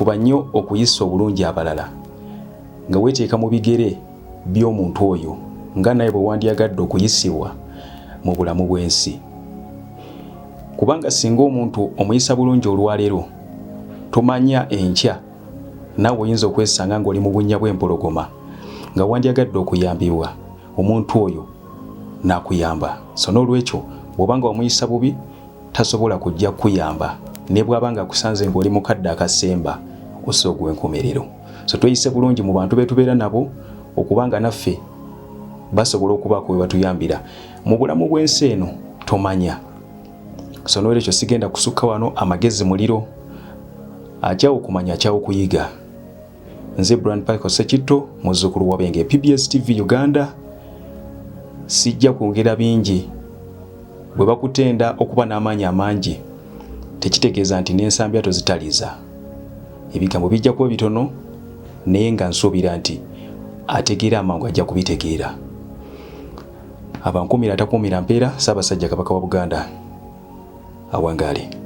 fuba nnyo okuyisa obulungi abalala nga weeteeka mu bigere by'omuntu oyo nga naye bwe wandyagadde okuyisibwa mu bulamu bw'ensi. Kubanga singa omuntu omuyisa bulungi olwaleero tomanya enkya naawe oyinza okwesanga ng'oli mu bunnya bw'empologoma nga wandyagadde okuyambibwa, omuntu oyo n'akuyamba. So n'olwekyo bw'obanga omuyisa bubi tasobola kujja kukuyamba ne bw'abanga akusanze ng'oli mu kadde akasemba osooguwa enkomerero. So tweyise bulungi mu bantu betubeera nabo okubanga naffe basobola okubaako we batuyambira mu bulamu bw'ensi eno tomanya. So n'olwekyo sigenda kusukka wano. Amagezi Muliro, akyawo kumanya akyawo kuyiga. Nze Brand Park Sekitto, muzzukulu wa Benge, PBS TV Uganda. Sijja kwongera bingi. Bwe bakutenda okuba n'amaanyi amangi tekitegeeza nti n'ensambya tozitaliza. Ebigambo bijja kuba bitono naye nga nsuubira nti ategeera amangu ajja kubitegeera. Abankumira atakuumira mpeera. Ssaabasajja Kabaka wa Buganda awangaale.